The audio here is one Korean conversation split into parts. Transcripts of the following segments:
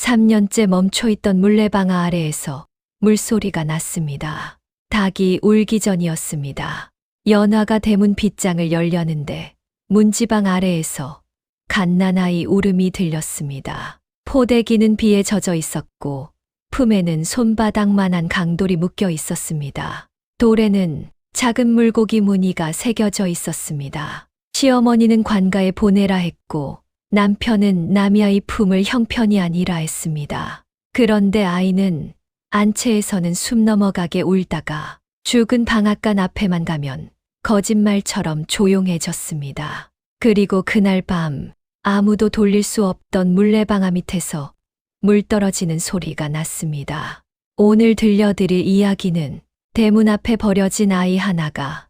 3년째 멈춰있던 물레방아 아래에서 물소리가 났습니다. 닭이 울기 전이었습니다. 연화가 대문 빗장을 열려는데 문지방 아래에서 갓난아이 울음이 들렸습니다. 포대기는 비에 젖어 있었고 품에는 손바닥만한 강돌이 묶여 있었습니다. 돌에는 작은 물고기 무늬가 새겨져 있었습니다. 시어머니는 관가에 보내라 했고 남편은 남이 아이 품을 형편이 아니라 했습니다. 그런데 아이는 안채에서는 숨 넘어가게 울다가 죽은 방앗간 앞에만 가면 거짓말처럼 조용해졌습니다. 그리고 그날 밤 아무도 돌릴 수 없던 물레방아 밑에서 물 떨어지는 소리가 났습니다. 오늘 들려드릴 이야기는 대문 앞에 버려진 아이 하나가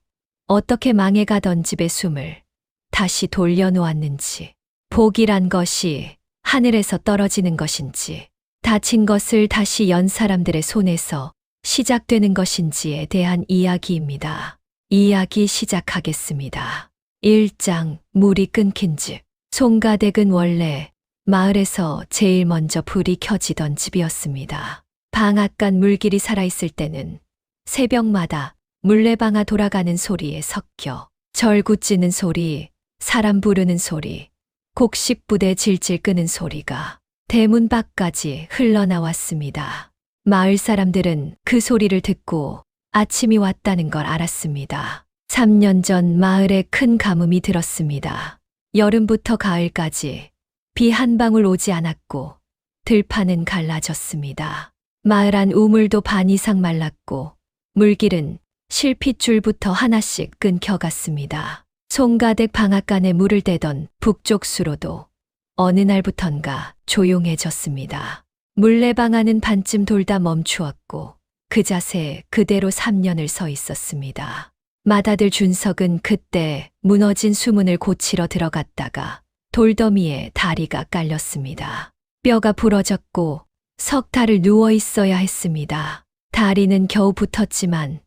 어떻게 망해가던 집의 숨을 다시 돌려놓았는지, 복이란 것이 하늘에서 떨어지는 것인지, 다친 것을 다시 연 사람들의 손에서 시작되는 것인지에 대한 이야기입니다. 이야기 시작하겠습니다. 1장 물이 끊긴 집. 송가댁은 원래 마을에서 제일 먼저 불이 켜지던 집이었습니다. 방앗간 물길이 살아있을 때는 새벽마다 물레방아 돌아가는 소리에 섞여 절구찌는 소리, 사람 부르는 소리, 곡식부대 질질 끄는 소리가 대문 밖까지 흘러나왔습니다. 마을 사람들은 그 소리를 듣고 아침이 왔다는 걸 알았습니다. 3년 전 마을에 큰 가뭄이 들었습니다. 여름부터 가을까지 비 한 방울 오지 않았고 들판은 갈라졌습니다. 마을 안 우물도 반 이상 말랐고 물길은 실핏줄부터 하나씩 끊겨갔습니다. 송가댁 방앗간에 물을 대던 북쪽 수로도 어느 날부턴가 조용해졌습니다. 물레방아는 반쯤 돌다 멈추었고 그 자세 그대로 3년을 서 있었습니다. 맏아들 준석은 그때 무너진 수문을 고치러 들어갔다가 돌더미에 다리가 깔렸습니다. 뼈가 부러졌고 석 달을 누워 있어야 했습니다. 다리는 겨우 붙었지만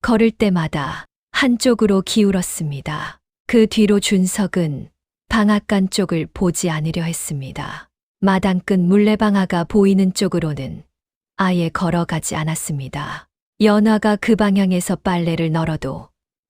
걸을 때마다 한쪽으로 기울었습니다. 그 뒤로 준석은 방앗간 쪽을 보지 않으려 했습니다. 마당 끝 물레방아가 보이는 쪽으로는 아예 걸어가지 않았습니다. 연화가 그 방향에서 빨래를 널어도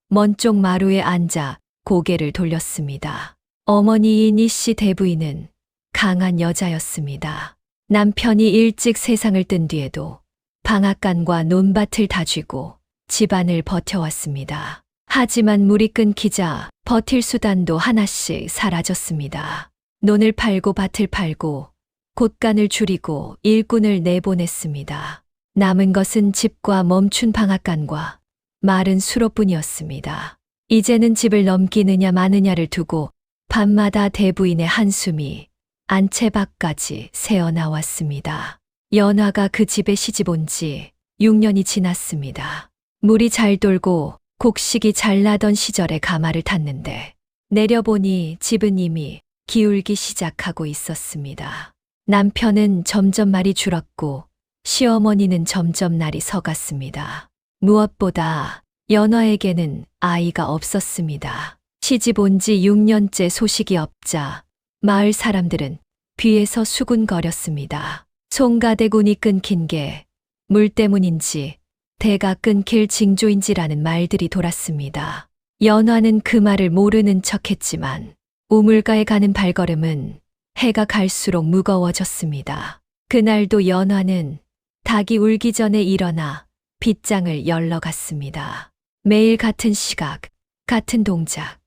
먼 쪽 마루에 앉아 고개를 돌렸습니다. 어머니인 이씨 대부인은 강한 여자였습니다. 남편이 일찍 세상을 뜬 뒤에도 방앗간과 논밭을 다쥐고 집안을 버텨왔습니다. 하지만 물이 끊기자 버틸 수단도 하나씩 사라졌습니다. 논을 팔고 밭을 팔고 곳간을 줄이고 일꾼을 내보냈습니다. 남은 것은 집과 멈춘 방앗간과 마른 수로뿐이었습니다. 이제는 집을 넘기느냐 마느냐를 두고 밤마다 대부인의 한숨이 안채 밖까지 새어나왔습니다. 연화가 그 집에 시집 온 지 6년이 지났습니다. 물이 잘 돌고 곡식이 잘 나던 시절에 가마를 탔는데 내려보니 집은 이미 기울기 시작하고 있었습니다. 남편은 점점 말이 줄었고 시어머니는 점점 날이 서갔습니다. 무엇보다 연화에게는 아이가 없었습니다. 시집 온 지 6년째 소식이 없자 마을 사람들은 귀에서 수군거렸습니다. 송가댁 운이 끊긴 게 물 때문인지 대가 끊길 징조인지라는 말들이 돌았습니다. 연화는 그 말을 모르는 척했지만 우물가에 가는 발걸음은 해가 갈수록 무거워졌습니다. 그날도 연화는 닭이 울기 전에 일어나 빗장을 열러 갔습니다. 매일 같은 시각, 같은 동작,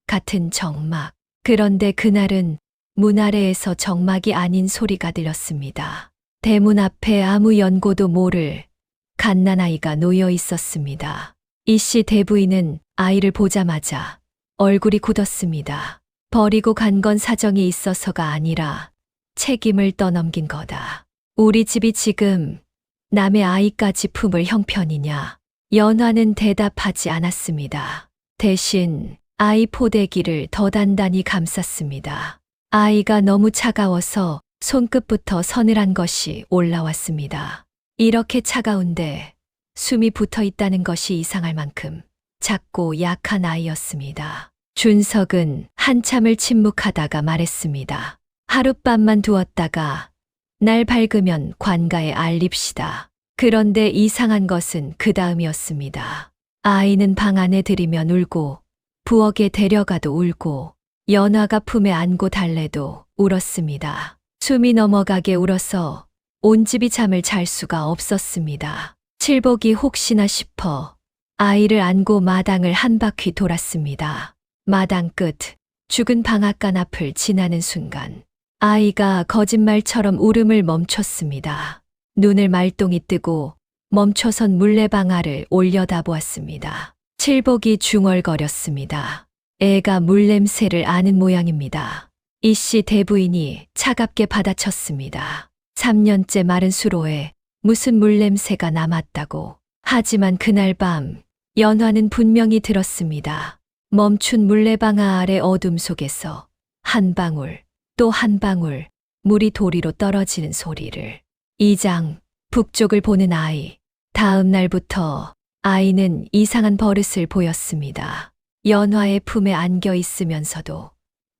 같은 정막. 그런데 그날은 문 아래에서 정막이 아닌 소리가 들렸습니다. 대문 앞에 아무 연고도 모를 갓난아이가 놓여 있었습니다. 이씨 대부인은 아이를 보자마자 얼굴이 굳었습니다. 버리고 간 건 사정이 있어서가 아니라 책임을 떠넘긴 거다. 우리 집이 지금 남의 아이까지 품을 형편이냐? 연화는 대답하지 않았습니다. 대신 아이 포대기를 더 단단히 감쌌습니다. 아이가 너무 차가워서 손끝부터 서늘한 것이 올라왔습니다. 이렇게 차가운데 숨이 붙어 있다는 것이 이상할 만큼 작고 약한 아이였습니다. 준석은 한참을 침묵하다가 말했습니다. 하룻밤만 두었다가 날 밝으면 관가에 알립시다. 그런데 이상한 것은 그 다음이었습니다. 아이는 방 안에 들이면 울고 부엌에 데려가도 울고 연화가 품에 안고 달래도 울었습니다. 숨이 넘어가게 울어서 온 집이 잠을 잘 수가 없었습니다. 칠복이 혹시나 싶어 아이를 안고 마당을 한 바퀴 돌았습니다. 마당 끝 죽은 방앗간 앞을 지나는 순간 아이가 거짓말처럼 울음을 멈췄습니다. 눈을 말똥이 뜨고 멈춰선 물레방아를 올려다보았습니다. 칠복이 중얼거렸습니다. 애가 물냄새를 아는 모양입니다. 이씨 대부인이 차갑게 받아쳤습니다. 3년째 마른 수로에 무슨 물냄새가 남았다고. 하지만 그날 밤 연화는 분명히 들었습니다. 멈춘 물레방아 아래 어둠 속에서 한 방울 또 한 방울 물이 도리로 떨어지는 소리를. 2장 북쪽을 보는 아이. 다음 날부터 아이는 이상한 버릇을 보였습니다. 연화의 품에 안겨 있으면서도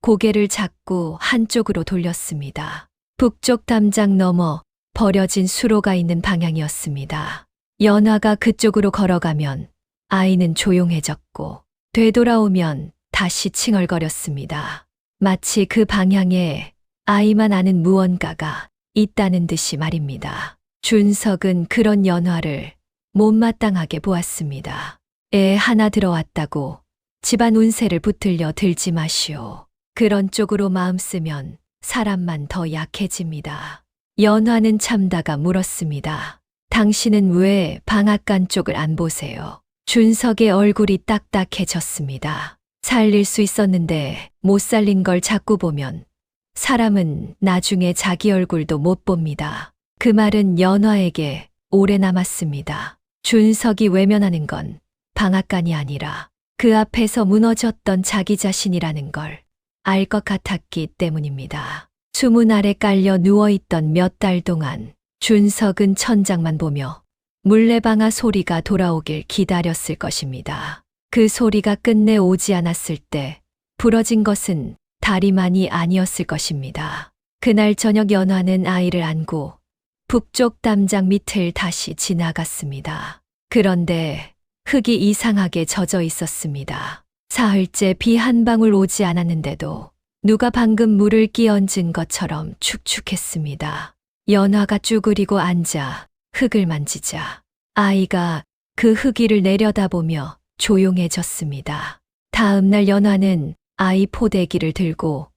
고개를 자꾸 한쪽으로 돌렸습니다. 북쪽 담장 너머 버려진 수로가 있는 방향이었습니다. 연화가 그쪽으로 걸어가면 아이는 조용해졌고 되돌아오면 다시 칭얼거렸습니다. 마치 그 방향에 아이만 아는 무언가가 있다는 듯이 말입니다. 준석은 그런 연화를 못마땅하게 보았습니다. 애 하나 들어왔다고 집안 운세를 붙들려 들지 마시오. 그런 쪽으로 마음 쓰면 사람만 더 약해집니다. 연화는 참다가 물었습니다. 당신은 왜 방앗간 쪽을 안 보세요? 준석의 얼굴이 딱딱해졌습니다. 살릴 수 있었는데 못 살린 걸 자꾸 보면 사람은 나중에 자기 얼굴도 못 봅니다. 그 말은 연화에게 오래 남았습니다. 준석이 외면하는 건 방앗간이 아니라 그 앞에서 무너졌던 자기 자신이라는 걸 알 것 같았기 때문입니다. 수문 아래 깔려 누워있던 몇 달 동안 준석은 천장만 보며 물레방아 소리가 돌아오길 기다렸을 것입니다. 그 소리가 끝내 오지 않았을 때 부러진 것은 다리만이 아니었을 것입니다. 그날 저녁 연화는 아이를 안고 북쪽 담장 밑을 다시 지나갔습니다. 그런데 흙이 이상하게 젖어 있었습니다. 사흘째 비 한 방울 오지 않았는데도 누가 방금 물을 끼얹은 것처럼 축축했습니다. 연화가 쭈그리고 앉아 흙을 만지자 아이가 그 흙위를 내려다보며 조용해졌습니다. 다음 날 연화는 아이 포대기를 들고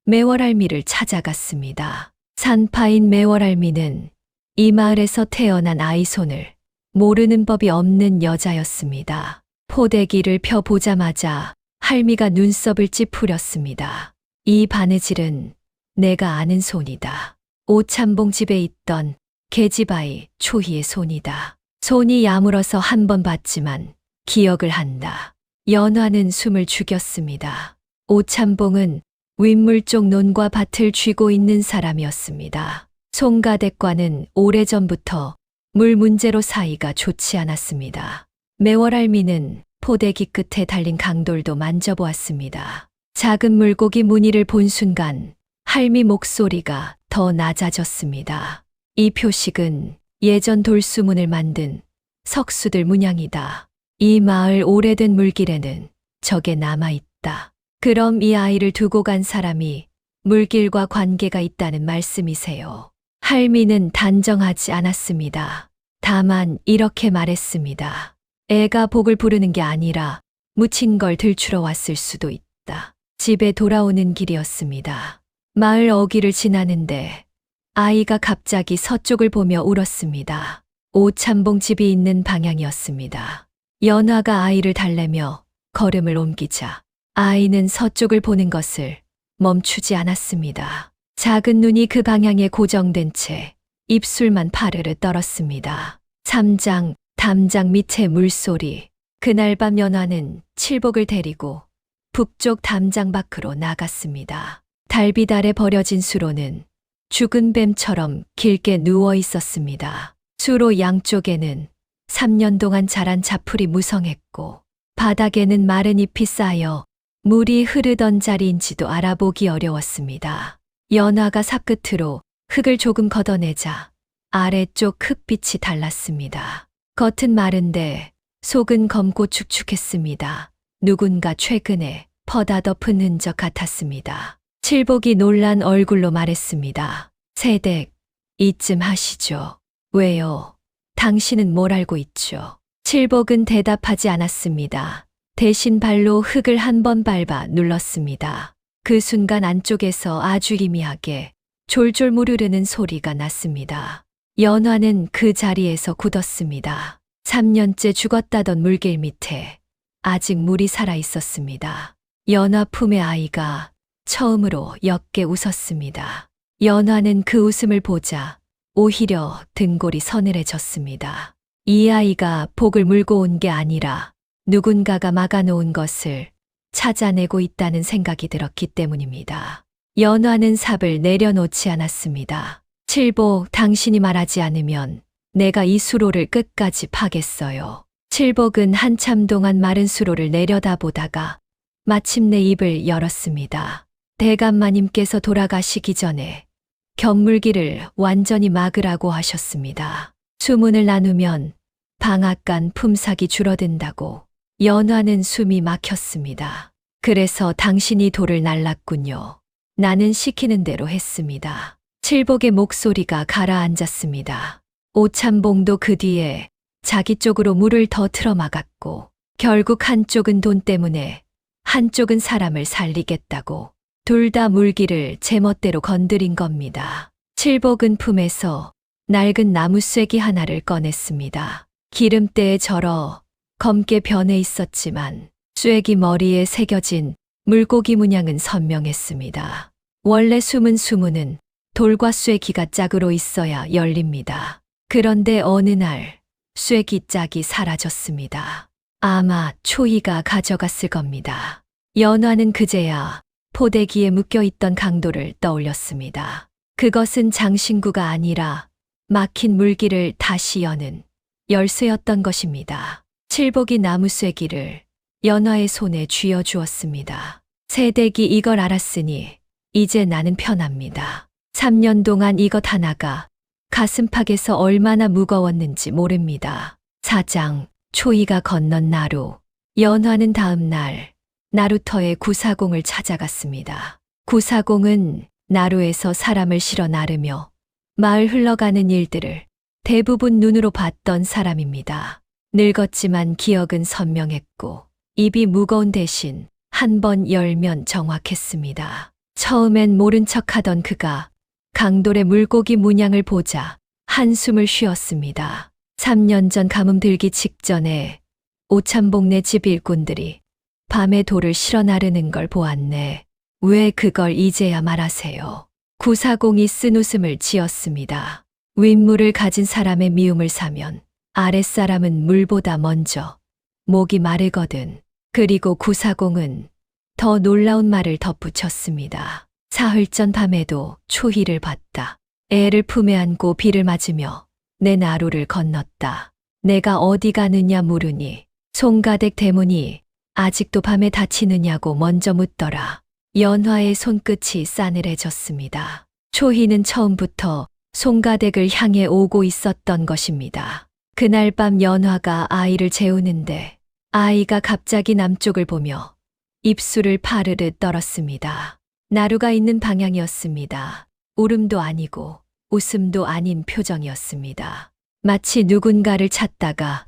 매월할미를 찾아갔습니다. 산파인 매월할미는 이 마을에서 태어난 아이 손을 모르는 법이 없는 여자였습니다. 포대기를 펴보자마자 할미가 눈썹을 찌푸렸습니다. 이 바느질은 내가 아는 손이다. 오참봉 집에 있던 계집아이 초희의 손이다. 손이 야물어서 한 번 봤지만 기억을 한다. 연화는 숨을 죽였습니다. 오참봉은 윗물 쪽 논과 밭을 쥐고 있는 사람이었습니다. 송가댁과는 오래전부터 물 문제로 사이가 좋지 않았습니다. 매월할미는 포대기 끝에 달린 강돌도 만져보았습니다. 작은 물고기 무늬를 본 순간 할미 목소리가 더 낮아졌습니다. 이 표식은 예전 돌수문을 만든 석수들 문양이다. 이 마을 오래된 물길에는 저게 남아있다. 그럼 이 아이를 두고 간 사람이 물길과 관계가 있다는 말씀이세요. 할미는 단정하지 않았습니다. 다만 이렇게 말했습니다. 애가 복을 부르는 게 아니라 묻힌 걸 들추러 왔을 수도 있다. 집에 돌아오는 길이었습니다. 마을 어귀를 지나는데 아이가 갑자기 서쪽을 보며 울었습니다. 오참봉 집이 있는 방향이었습니다. 연화가 아이를 달래며 걸음을 옮기자 아이는 서쪽을 보는 것을 멈추지 않았습니다. 작은 눈이 그 방향에 고정된 채 입술만 파르르 떨었습니다. 3장 담장 밑의 물소리. 그날 밤 연화는 칠복을 데리고 북쪽 담장 밖으로 나갔습니다. 달빛 아래 버려진 수로는 죽은 뱀처럼 길게 누워 있었습니다. 수로 양쪽에는 3년 동안 자란 자풀이 무성했고 바닥에는 마른 잎이 쌓여 물이 흐르던 자리인지도 알아보기 어려웠습니다. 연화가 삽끝으로 흙을 조금 걷어내자 아래쪽 흙빛이 달랐습니다. 겉은 마른데 속은 검고 축축했습니다. 누군가 최근에 퍼다 덮은 흔적 같았습니다. 칠복이 놀란 얼굴로 말했습니다. 세댁, 이쯤 하시죠. 왜요? 당신은 뭘 알고 있죠? 칠복은 대답하지 않았습니다. 대신 발로 흙을 한 번 밟아 눌렀습니다. 그 순간 안쪽에서 아주 희미하게 졸졸 무르르는 소리가 났습니다. 연화는 그 자리에서 굳었습니다. 3년째 죽었다던 물길 밑에 아직 물이 살아 있었습니다. 연화 품의 아이가 처음으로 옅게 웃었습니다. 연화는 그 웃음을 보자 오히려 등골이 서늘해졌습니다. 이 아이가 복을 물고 온 게 아니라 누군가가 막아놓은 것을 찾아내고 있다는 생각이 들었기 때문입니다. 연화는 삽을 내려놓지 않았습니다. 칠복, 당신이 말하지 않으면 내가 이 수로를 끝까지 파겠어요. 칠복은 한참 동안 마른 수로를 내려다보다가 마침내 입을 열었습니다. 대감마님께서 돌아가시기 전에 견물기를 완전히 막으라고 하셨습니다. 수문을 나누면 방앗간 품삯이 줄어든다고. 연화는 숨이 막혔습니다. 그래서 당신이 돌을 날랐군요. 나는 시키는 대로 했습니다. 칠복의 목소리가 가라앉았습니다. 오참봉도 그 뒤에 자기 쪽으로 물을 더 틀어막았고 결국 한쪽은 돈 때문에 한쪽은 사람을 살리겠다고 둘 다 물기를 제멋대로 건드린 겁니다. 칠복은 품에서 낡은 나무 쐐기 하나를 꺼냈습니다. 기름때에 절어 검게 변해 있었지만 쐐기 머리에 새겨진 물고기 문양은 선명했습니다. 원래 숨은 수문은 돌과 쐐기가 짝으로 있어야 열립니다. 그런데 어느 날 쐐기 짝이 사라졌습니다. 아마 초희가 가져갔을 겁니다. 연화는 그제야 포대기에 묶여있던 강도를 떠올렸습니다. 그것은 장신구가 아니라 막힌 물기를 다시 여는 열쇠였던 것입니다. 칠복이 나무 쐐기를 연화의 손에 쥐어 주었습니다. 세댁이 이걸 알았으니 이제 나는 편합니다. 3년 동안 이것 하나가 가슴팍에서 얼마나 무거웠는지 모릅니다. 사장, 초희가 건넌 나루. 연화는 다음 날 나루터의 구사공을 찾아갔습니다. 구사공은 나루에서 사람을 실어 나르며 마을 흘러가는 일들을 대부분 눈으로 봤던 사람입니다. 늙었지만 기억은 선명했고 입이 무거운 대신 한 번 열면 정확했습니다. 처음엔 모른 척하던 그가 강돌의 물고기 문양을 보자 한숨을 쉬었습니다. 3년 전 가뭄 들기 직전에 오참봉네 집 일꾼들이 밤에 돌을 실어 나르는 걸 보았네. 왜 그걸 이제야 말하세요? 구사공이 쓴 웃음을 지었습니다. 윗물을 가진 사람의 미움을 사면 아랫사람은 물보다 먼저 목이 마르거든. 그리고 구사공은 더 놀라운 말을 덧붙였습니다. 사흘 전 밤에도 초희를 봤다. 애를 품에 안고 비를 맞으며 내 나루를 건넜다. 내가 어디 가느냐 물으니 송가댁 대문이 아직도 밤에 닫히느냐고 먼저 묻더라. 연화의 손끝이 싸늘해졌습니다. 초희는 처음부터 송가댁을 향해 오고 있었던 것입니다. 그날 밤 연화가 아이를 재우는데 아이가 갑자기 남쪽을 보며 입술을 파르르 떨었습니다. 나루가 있는 방향이었습니다. 울음도 아니고 웃음도 아닌 표정이었습니다. 마치 누군가를 찾다가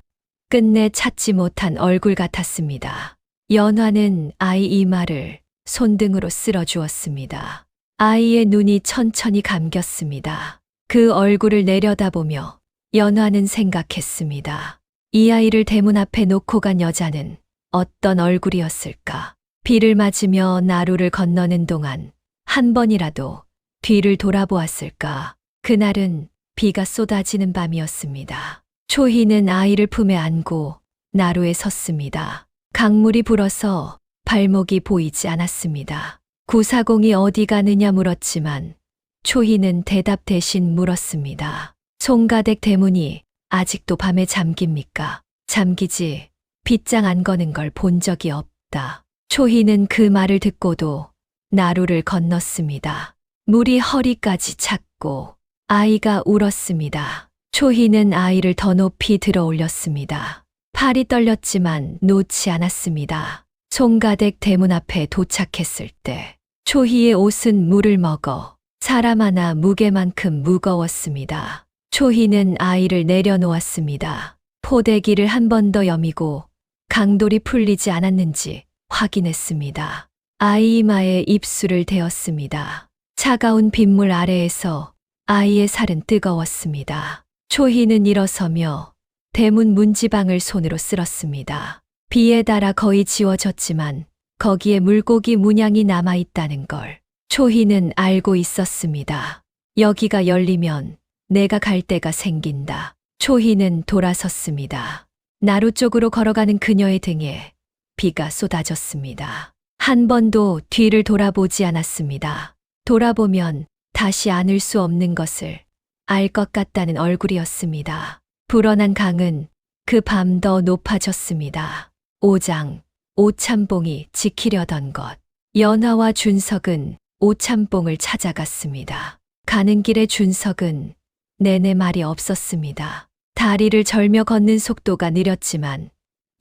끝내 찾지 못한 얼굴 같았습니다. 연화는 아이 이마를 손등으로 쓸어 주었습니다. 아이의 눈이 천천히 감겼습니다. 그 얼굴을 내려다보며 연화는 생각했습니다. 이 아이를 대문 앞에 놓고 간 여자는 어떤 얼굴이었을까? 비를 맞으며 나루를 건너는 동안 한 번이라도 뒤를 돌아보았을까? 그날은 비가 쏟아지는 밤이었습니다. 초희는 아이를 품에 안고 나루에 섰습니다. 강물이 불어서 발목이 보이지 않았습니다. 구사공이 어디 가느냐 물었지만 초희는 대답 대신 물었습니다. 송가댁 대문이 아직도 밤에 잠깁니까? 잠기지. 빗장 안 거는 걸 본 적이 없다. 초희는 그 말을 듣고도 나루를 건넜습니다. 물이 허리까지 찼고 아이가 울었습니다. 초희는 아이를 더 높이 들어 올렸습니다. 팔이 떨렸지만 놓지 않았습니다. 송가댁 대문 앞에 도착했을 때 초희의 옷은 물을 먹어 사람 하나 무게만큼 무거웠습니다. 초희는 아이를 내려놓았습니다. 포대기를 한 번 더 여미고 강돌이 풀리지 않았는지 확인했습니다. 아이 이마에 입술을 대었습니다. 차가운 빗물 아래에서 아이의 살은 뜨거웠습니다. 초희는 일어서며 대문 문지방을 손으로 쓸었습니다. 비에 닳아 거의 지워졌지만 거기에 물고기 문양이 남아있다는 걸 초희는 알고 있었습니다. 여기가 열리면 내가 갈 데가 생긴다. 초희는 돌아섰습니다. 나루 쪽으로 걸어가는 그녀의 등에 비가 쏟아졌습니다. 한 번도 뒤를 돌아보지 않았습니다. 돌아보면 다시 안을 수 없는 것을 알 것 같다는 얼굴이었습니다. 불어난 강은 그 밤 더 높아졌습니다. 오장, 오참봉이 지키려던 것. 연화와 준석은 오참봉을 찾아갔습니다. 가는 길에 준석은 내내 말이 없었습니다. 다리를 절며 걷는 속도가 느렸지만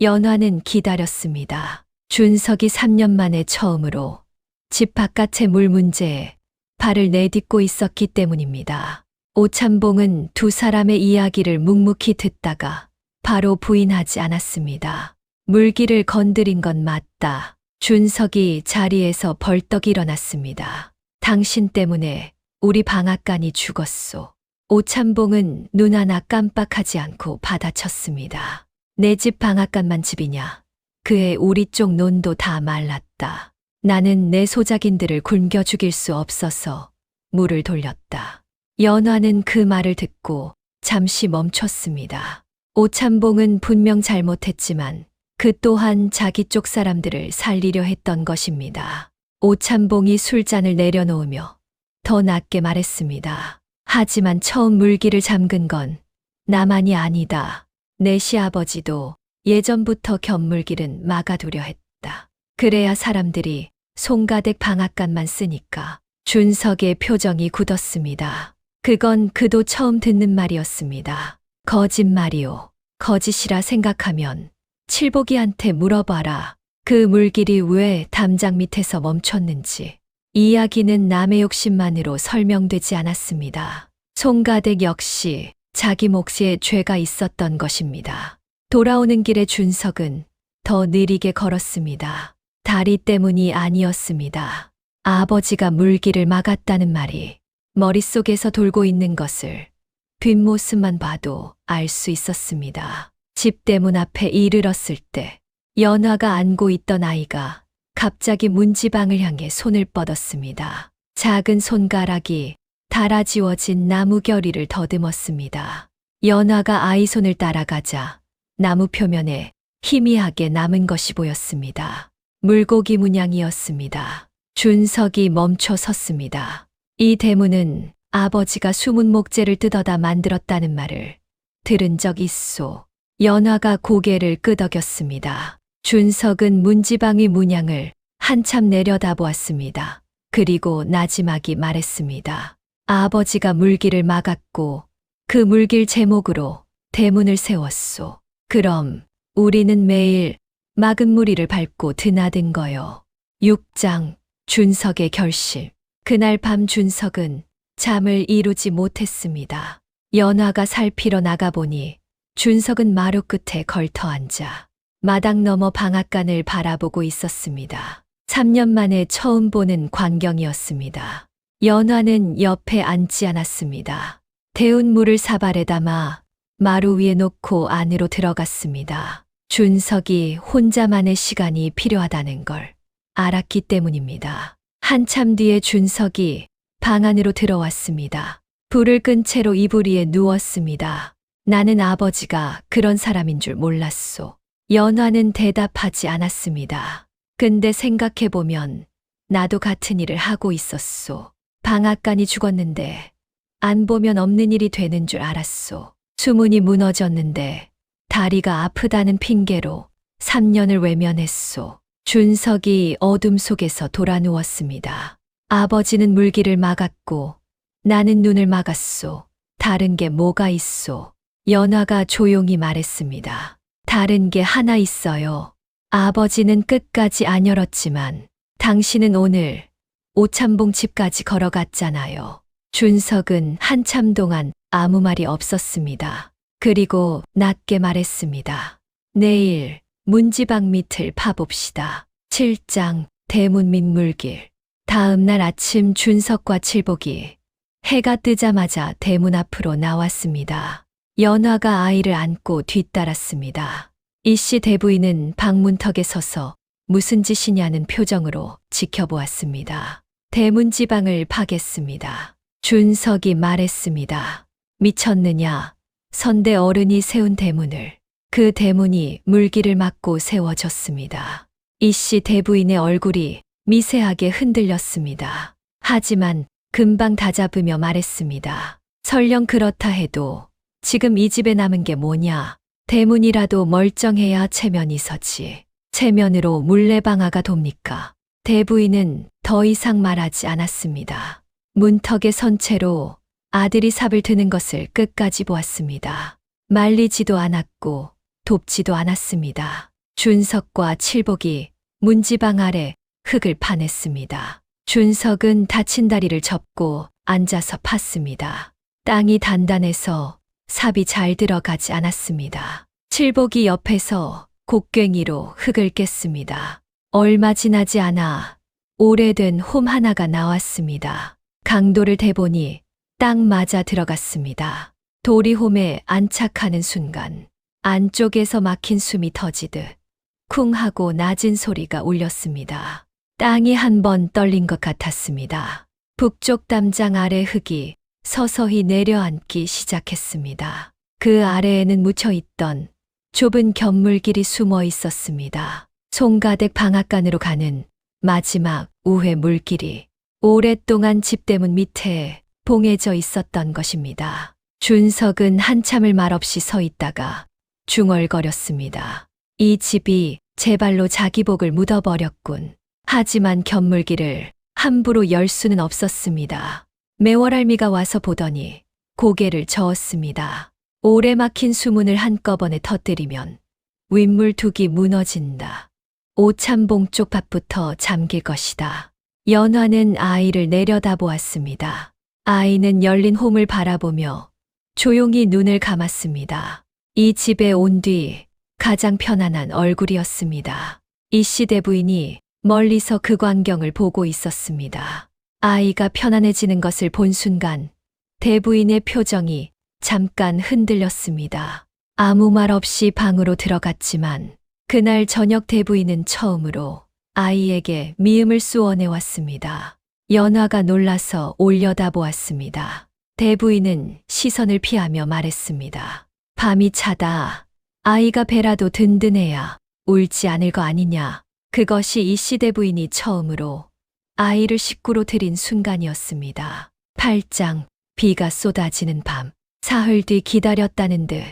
연화는 기다렸습니다. 준석이 3년 만에 처음으로 집 바깥의 물 문제에 발을 내딛고 있었기 때문입니다. 오참봉은 두 사람의 이야기를 묵묵히 듣다가 바로 부인하지 않았습니다. 물기를 건드린 건 맞다. 준석이 자리에서 벌떡 일어났습니다. 당신 때문에 우리 방앗간이 죽었소. 오참봉은 눈 하나 깜빡하지 않고 받아쳤습니다. 내 집 방앗간만 집이냐. 그해 우리 쪽 논도 다 말랐다. 나는 내 소작인들을 굶겨 죽일 수 없어서 물을 돌렸다. 연화는 그 말을 듣고 잠시 멈췄습니다. 오참봉은 분명 잘못했지만 그 또한 자기 쪽 사람들을 살리려 했던 것입니다. 오참봉이 술잔을 내려놓으며 더 낮게 말했습니다. 하지만 처음 물기를 잠근 건 나만이 아니다. 내 시아버지도 예전부터 곁물길은 막아두려 했다. 그래야 사람들이 송가댁 방앗간만 쓰니까. 준석의 표정이 굳었습니다. 그건 그도 처음 듣는 말이었습니다. 거짓말이요. 거짓이라 생각하면 칠복이한테 물어봐라. 그 물길이 왜 담장 밑에서 멈췄는지. 이야기는 남의 욕심만으로 설명되지 않았습니다. 송가댁 역시 자기 몫에 죄가 있었던 것입니다. 돌아오는 길에 준석은 더 느리게 걸었습니다. 다리 때문이 아니었습니다. 아버지가 물길을 막았다는 말이 머릿속에서 돌고 있는 것을 뒷모습만 봐도 알 수 있었습니다. 집 대문 앞에 이르렀을 때 연화가 안고 있던 아이가 갑자기 문지방을 향해 손을 뻗었습니다. 작은 손가락이 달아지워진 나무 결의를 더듬었습니다. 연화가 아이 손을 따라가자 나무 표면에 희미하게 남은 것이 보였습니다. 물고기 문양이었습니다. 준석이 멈춰 섰습니다. 이 대문은 아버지가 숨은 목재를 뜯어다 만들었다는 말을 들은 적 있소. 연화가 고개를 끄덕였습니다. 준석은 문지방의 문양을 한참 내려다보았습니다. 그리고 나지막이 말했습니다. 아버지가 물길을 막았고 그 물길 제목으로 대문을 세웠소. 그럼 우리는 매일 막은 무리를 밟고 드나든 거요. 6장 준석의 결심. 그날 밤 준석은 잠을 이루지 못했습니다. 연화가 살피러 나가보니 준석은 마루 끝에 걸터 앉아 마당 너머 방앗간을 바라보고 있었습니다. 3년 만에 처음 보는 광경이었습니다. 연화는 옆에 앉지 않았습니다. 데운 물을 사발에 담아 마루 위에 놓고 안으로 들어갔습니다. 준석이 혼자만의 시간이 필요하다는 걸 알았기 때문입니다. 한참 뒤에 준석이 방 안으로 들어왔습니다. 불을 끈 채로 이불 위에 누웠습니다. 나는 아버지가 그런 사람인 줄 몰랐소. 연화는 대답하지 않았습니다. 근데 생각해보면 나도 같은 일을 하고 있었소. 방앗간이 죽었는데 안 보면 없는 일이 되는 줄 알았소. 수문이 무너졌는데 다리가 아프다는 핑계로 3년을 외면했소. 준석이 어둠 속에서 돌아 누웠습니다. 아버지는 물기를 막았고 나는 눈을 막았소. 다른 게 뭐가 있소? 연화가 조용히 말했습니다. 다른 게 하나 있어요. 아버지는 끝까지 안 열었지만 당신은 오늘 오찬봉 집까지 걸어갔잖아요. 준석은 한참 동안 아무 말이 없었습니다. 그리고 낮게 말했습니다. 내일 문지방 밑을 파봅시다. 7장 대문 밑 물길. 다음 날 아침 준석과 칠복이 해가 뜨자마자 대문 앞으로 나왔습니다. 연화가 아이를 안고 뒤따랐습니다. 이씨 대부인은 방문턱에 서서 무슨 짓이냐는 표정으로 지켜보았습니다. 대문 지방을 파겠습니다. 준석이 말했습니다. 미쳤느냐? 선대 어른이 세운 대문을. 그 대문이 물길을 막고 세워졌습니다. 이씨 대부인의 얼굴이 미세하게 흔들렸습니다. 하지만 금방 다잡으며 말했습니다. 설령 그렇다 해도 지금 이 집에 남은 게 뭐냐? 대문이라도 멀쩡해야 체면이 서지. 체면으로 물레방아가 돕니까? 대부인은 더 이상 말하지 않았습니다. 문턱에 선 채로 아들이 삽을 드는 것을 끝까지 보았습니다. 말리지도 않았고 돕지도 않았습니다. 준석과 칠복이 문지방 아래 흙을 파냈습니다. 준석은 다친 다리를 접고 앉아서 팠습니다. 땅이 단단해서 삽이 잘 들어가지 않았습니다. 칠복이 옆에서 곡괭이로 흙을 깼습니다. 얼마 지나지 않아 오래된 홈 하나가 나왔습니다. 강도를 대보니 딱 맞아 들어갔습니다. 돌이 홈에 안착하는 순간 안쪽에서 막힌 숨이 터지듯 쿵 하고 낮은 소리가 울렸습니다. 땅이 한 번 떨린 것 같았습니다. 북쪽 담장 아래 흙이 서서히 내려앉기 시작했습니다. 그 아래에는 묻혀있던 좁은 견물길이 숨어 있었습니다. 송가댁 방앗간으로 가는 마지막 우회 물길이 오랫동안 집대문 밑에 봉해져 있었던 것입니다. 준석은 한참을 말없이 서 있다가 중얼거렸습니다. 이 집이 제 발로 자기 복을 묻어버렸군. 하지만 견물길을 함부로 열 수는 없었습니다. 매월할미가 와서 보더니 고개를 저었습니다. 오래 막힌 수문을 한꺼번에 터뜨리면 윗물둑이 무너진다. 오찬봉 쪽 밭부터 잠길 것이다. 연화는 아이를 내려다보았습니다. 아이는 열린 홈을 바라보며 조용히 눈을 감았습니다. 이 집에 온 뒤 가장 편안한 얼굴이었습니다. 이씨 대부인이 멀리서 그 광경을 보고 있었습니다. 아이가 편안해지는 것을 본 순간 대부인의 표정이 잠깐 흔들렸습니다. 아무 말 없이 방으로 들어갔지만 그날 저녁 대부인은 처음으로 아이에게 미음을 쏘아내왔습니다. 연화가 놀라서 올려다보았습니다. 대부인은 시선을 피하며 말했습니다. 밤이 차다. 아이가 배라도 든든해야 울지 않을 거 아니냐. 그것이 이씨 대부인이 처음으로 아이를 식구로 들인 순간이었습니다. 8장 비가 쏟아지는 밤. 사흘 뒤 기다렸다는 듯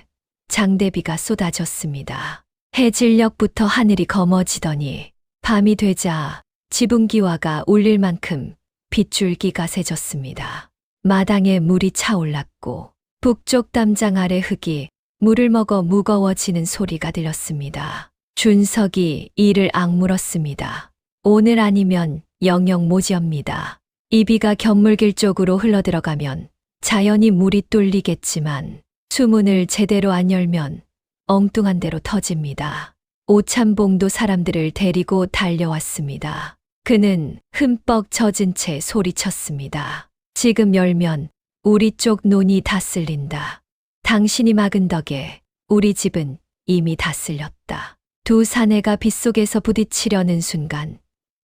장대비가 쏟아졌습니다. 해질녘부터 하늘이 검어지더니 밤이 되자 지붕기와가 울릴 만큼 빗줄기가 새졌습니다. 마당에 물이 차올랐고 북쪽 담장 아래 흙이 물을 먹어 무거워지는 소리가 들렸습니다. 준석이 이를 악물었습니다. 오늘 아니면 영영 모지입니다. 이 비가 견물길 쪽으로 흘러들어가면 자연히 물이 뚫리겠지만 수문을 제대로 안 열면 엉뚱한 대로 터집니다. 오찬봉도 사람들을 데리고 달려왔습니다. 그는 흠뻑 젖은 채 소리쳤습니다. 지금 열면 우리 쪽 논이 다 쓸린다. 당신이 막은 덕에 우리 집은 이미 다 쓸렸다. 두 사내가 빗속에서 부딪히려는 순간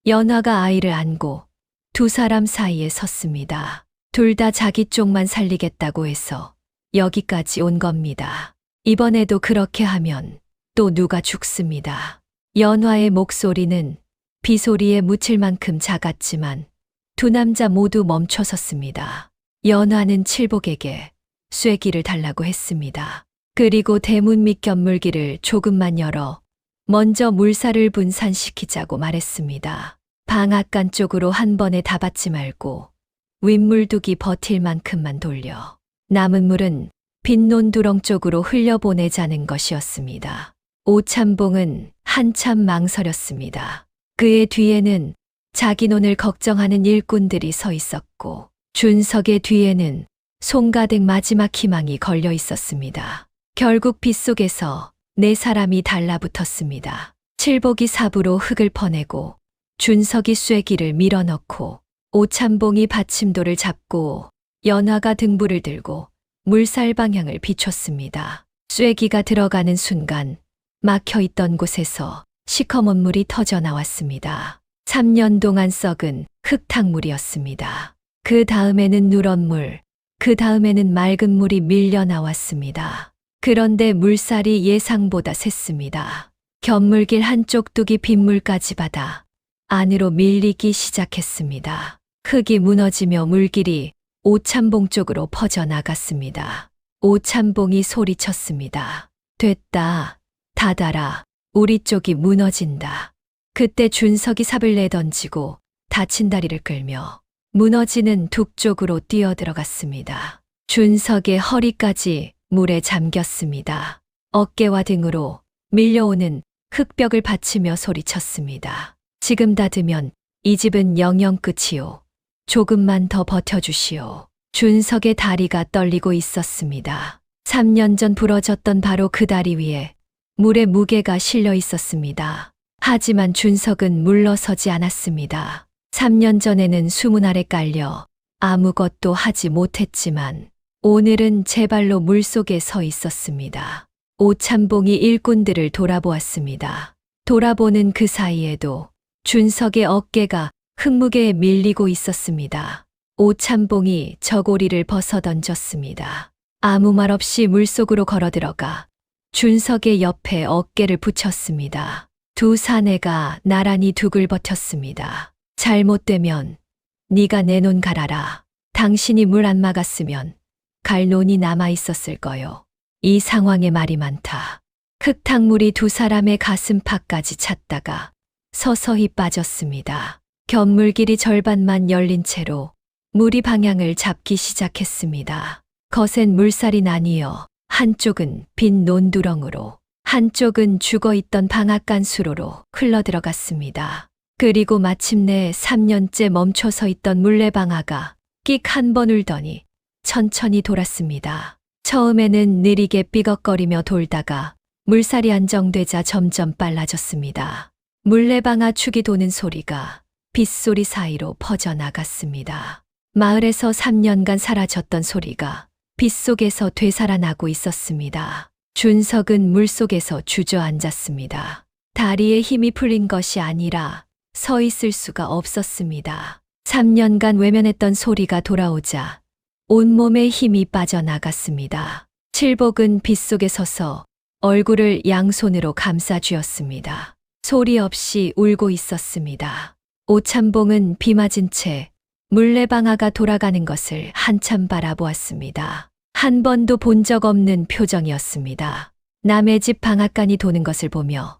연화가 아이를 안고 두 사람 사이에 섰습니다. 둘 다 자기 쪽만 살리겠다고 해서 여기까지 온 겁니다. 이번에도 그렇게 하면 또 누가 죽습니다. 연화의 목소리는 비소리에 묻힐 만큼 작았지만 두 남자 모두 멈춰섰습니다. 연화는 칠복에게 쐐기를 달라고 했습니다. 그리고 대문 밑 견물기를 조금만 열어 먼저 물살을 분산시키자고 말했습니다. 방앗간 쪽으로 한 번에 다 받지 말고 윗물두기 버틸 만큼만 돌려 남은 물은 빈 논두렁 쪽으로 흘려보내자는 것이었습니다. 오참봉은 한참 망설였습니다. 그의 뒤에는 자기 논을 걱정하는 일꾼들이 서 있었고 준석의 뒤에는 송가댁 마지막 희망이 걸려 있었습니다. 결국 빗속에서 네 사람이 달라붙었습니다. 칠복이 삽으로 흙을 퍼내고 준석이 쐐기를 밀어넣고 오참봉이 받침돌을 잡고 연화가 등불을 들고 물살 방향을 비췄습니다. 쐐기가 들어가는 순간 막혀있던 곳에서 시커먼 물이 터져 나왔습니다. 3년 동안 썩은 흙탕물이었습니다. 그 다음에는 누런 물, 그 다음에는 맑은 물이 밀려 나왔습니다. 그런데 물살이 예상보다 셌습니다. 견물길 한쪽 뚝이 빗물까지 받아 안으로 밀리기 시작했습니다. 흙이 무너지며 물길이 오참봉 쪽으로 퍼져나갔습니다. 오참봉이 소리쳤습니다. 됐다. 닫아라. 우리 쪽이 무너진다. 그때 준석이 삽을 내던지고 다친 다리를 끌며 무너지는 둑 쪽으로 뛰어들어갔습니다. 준석의 허리까지 물에 잠겼습니다. 어깨와 등으로 밀려오는 흙벽을 받치며 소리쳤습니다. 지금 닫으면 이 집은 영영 끝이요. 조금만 더 버텨주시오. 준석의 다리가 떨리고 있었습니다. 3년 전 부러졌던 바로 그 다리 위에 물의 무게가 실려 있었습니다. 하지만 준석은 물러서지 않았습니다. 3년 전에는 수문 아래 깔려 아무것도 하지 못했지만 오늘은 제 발로 물속에 서 있었습니다. 오참봉이 일꾼들을 돌아보았습니다. 돌아보는 그 사이에도 준석의 어깨가 흙무게에 밀리고 있었습니다. 오참봉이 저고리를 벗어던졌습니다. 아무 말 없이 물속으로 걸어들어가 준석의 옆에 어깨를 붙였습니다. 두 사내가 나란히 둑을 버텼습니다. 잘못되면 네가 내 논 갈아라. 당신이 물 안 막았으면 갈 논이 남아있었을 거요. 이 상황에 말이 많다. 흙탕물이 두 사람의 가슴팍까지 찼다가 서서히 빠졌습니다. 견물길이 절반만 열린 채로 물이 방향을 잡기 시작했습니다. 거센 물살이 나뉘어 한쪽은 빈 논두렁으로 한쪽은 죽어있던 방앗간 수로로 흘러들어갔습니다. 그리고 마침내 3년째 멈춰서 있던 물레방아가 끽 한 번 울더니 천천히 돌았습니다. 처음에는 느리게 삐걱거리며 돌다가 물살이 안정되자 점점 빨라졌습니다. 물레방아 축이 도는 소리가 빗소리 사이로 퍼져나갔습니다. 마을에서 3년간 사라졌던 소리가 빗속에서 되살아나고 있었습니다. 준석은 물속에서 주저앉았습니다. 다리에 힘이 풀린 것이 아니라 서 있을 수가 없었습니다. 3년간 외면했던 소리가 돌아오자 온몸에 힘이 빠져나갔습니다. 칠복은 빗속에 서서 얼굴을 양손으로 감싸쥐었습니다. 소리 없이 울고 있었습니다. 오참봉은 비 맞은 채 물레방아가 돌아가는 것을 한참 바라보았습니다. 한 번도 본 적 없는 표정이었습니다. 남의 집 방앗간이 도는 것을 보며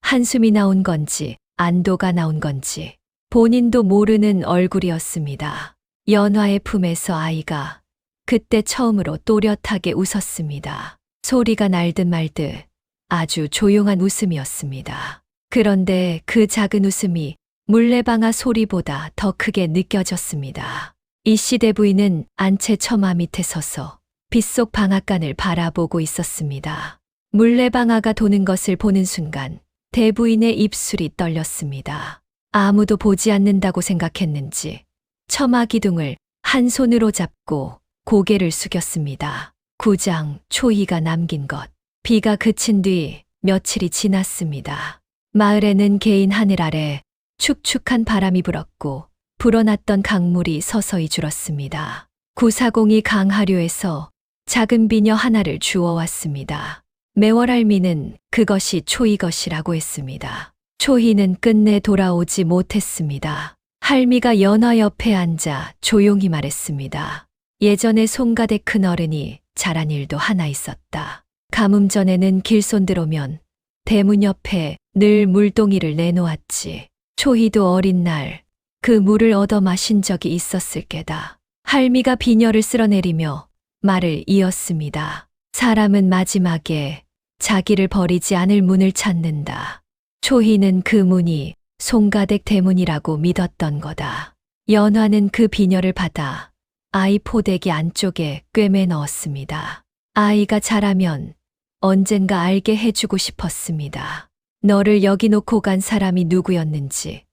한숨이 나온 건지 안도가 나온 건지 본인도 모르는 얼굴이었습니다. 연화의 품에서 아이가 그때 처음으로 또렷하게 웃었습니다. 소리가 날듯 말듯 아주 조용한 웃음이었습니다. 그런데 그 작은 웃음이 물레방아 소리보다 더 크게 느껴졌습니다. 이씨 대부인은 안채 처마 밑에 서서 빗속 방앗간을 바라보고 있었습니다. 물레방아가 도는 것을 보는 순간 대부인의 입술이 떨렸습니다. 아무도 보지 않는다고 생각했는지 처마 기둥을 한 손으로 잡고 고개를 숙였습니다. 구장 초희가 남긴 것. 비가 그친 뒤 며칠이 지났습니다. 마을에는 개인 하늘 아래 축축한 바람이 불었고 불어났던 강물이 서서히 줄었습니다. 구사공이 강하류에서 작은 비녀 하나를 주워왔습니다. 매월할미는 그것이 초희 것이라고 했습니다. 초희는 끝내 돌아오지 못했습니다. 할미가 연화 옆에 앉아 조용히 말했습니다. 예전에 송가댁 큰어른이 잘한 일도 하나 있었다. 가뭄 전에는 길손 들어오면 대문 옆에 늘 물동이를 내놓았지. 초희도 어린 날 그 물을 얻어 마신 적이 있었을 게다. 할미가 비녀를 쓸어내리며 말을 이었습니다. 사람은 마지막에 자기를 버리지 않을 문을 찾는다. 초희는 그 문이 송가댁 대문이라고 믿었던 거다. 연화는 그 비녀를 받아 아이 포대기 안쪽에 꿰매 넣었습니다. 아이가 자라면 언젠가 알게 해주고 싶었습니다. 너를 여기 놓고 간 사람이 누구였는지,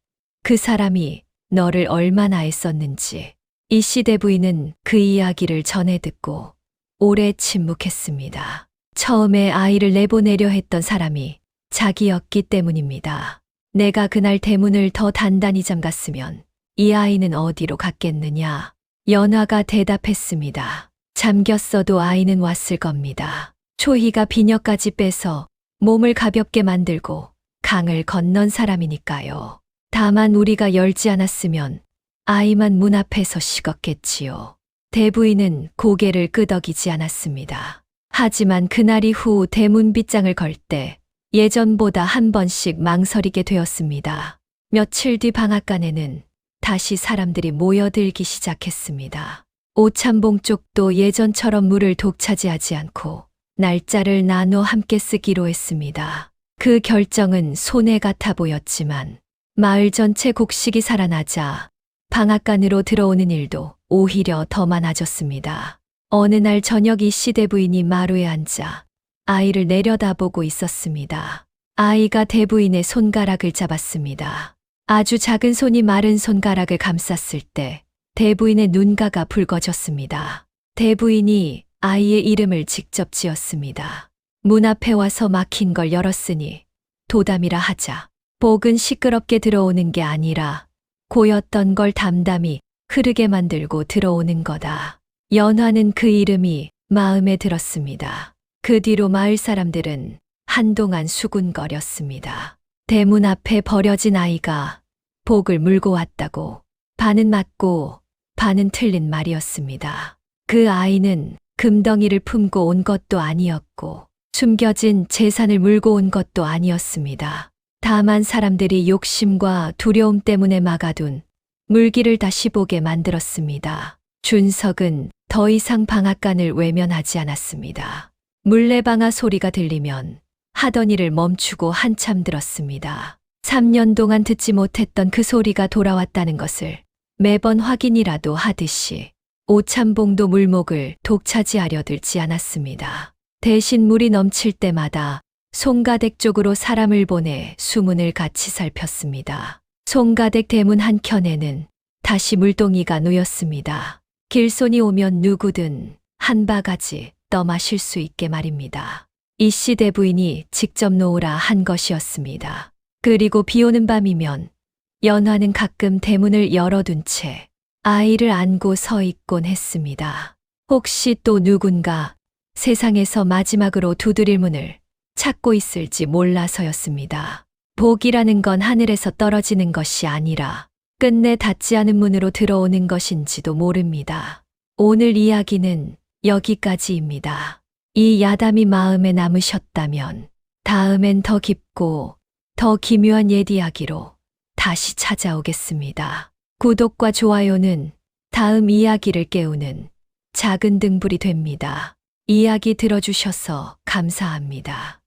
그 사람이 너를 얼마나 애썼는지. 이씨 대부인은 그 이야기를 전해 듣고 오래 침묵했습니다. 처음에 아이를 내보내려 했던 사람이 자기였기 때문입니다. 내가 그날 대문을 더 단단히 잠갔으면 이 아이는 어디로 갔겠느냐. 연화가 대답했습니다. 잠겼어도 아이는 왔을 겁니다. 초희가 비녀까지 빼서 몸을 가볍게 만들고 강을 건넌 사람이니까요. 다만 우리가 열지 않았으면 아이만 문 앞에서 식었겠지요. 대부인은 고개를 끄덕이지 않았습니다. 하지만 그날 이후 대문 빗장을 걸 때 예전보다 한 번씩 망설이게 되었습니다. 며칠 뒤 방앗간에는 다시 사람들이 모여들기 시작했습니다. 오참봉 쪽도 예전처럼 물을 독차지하지 않고 날짜를 나눠 함께 쓰기로 했습니다. 그 결정은 손해 같아 보였지만 마을 전체 곡식이 살아나자 방앗간으로 들어오는 일도 오히려 더 많아졌습니다. 어느 날 저녁 이씨 대부인이 마루에 앉아 아이를 내려다보고 있었습니다. 아이가 대부인의 손가락을 잡았습니다. 아주 작은 손이 마른 손가락을 감쌌을 때 대부인의 눈가가 붉어졌습니다. 대부인이 아이의 이름을 직접 지었습니다. 문 앞에 와서 막힌 걸 열었으니 도담이라 하자. 복은 시끄럽게 들어오는 게 아니라 고였던 걸 담담히 흐르게 만들고 들어오는 거다. 연화는 그 이름이 마음에 들었습니다. 그 뒤로 마을 사람들은 한동안 수군거렸습니다. 대문 앞에 버려진 아이가 복을 물고 왔다고 반은 맞고 반은 틀린 말이었습니다. 그 아이는 금덩이를 품고 온 것도 아니었고 숨겨진 재산을 물고 온 것도 아니었습니다. 다만 사람들이 욕심과 두려움 때문에 막아둔 물기를 다시 보게 만들었습니다. 준석은 더 이상 방앗간을 외면하지 않았습니다. 물레방아 소리가 들리면 하던 일을 멈추고 한참 들었습니다. 3년 동안 듣지 못했던 그 소리가 돌아왔다는 것을 매번 확인이라도 하듯이 오참봉도 물목을 독차지하려 들지 않았습니다. 대신 물이 넘칠 때마다 송가댁 쪽으로 사람을 보내 수문을 같이 살폈습니다. 송가댁 대문 한켠에는 다시 물동이가 놓였습니다. 길손이 오면 누구든 한 바가지 떠마실 수 있게 말입니다. 이씨 대부인이 직접 놓으라 한 것이었습니다. 그리고 비 오는 밤이면 연화는 가끔 대문을 열어둔 채 아이를 안고 서 있곤 했습니다. 혹시 또 누군가 세상에서 마지막으로 두드릴 문을 찾고 있을지 몰라서였습니다. 복이라는 건 하늘에서 떨어지는 것이 아니라 끝내 닫지 않은 문으로 들어오는 것인지도 모릅니다. 오늘 이야기는 여기까지입니다. 이 야담이 마음에 남으셨다면 다음엔 더 깊고 더 기묘한 옛 이야기로 다시 찾아오겠습니다. 구독과 좋아요는 다음 이야기를 깨우는 작은 등불이 됩니다. 이야기 들어주셔서 감사합니다.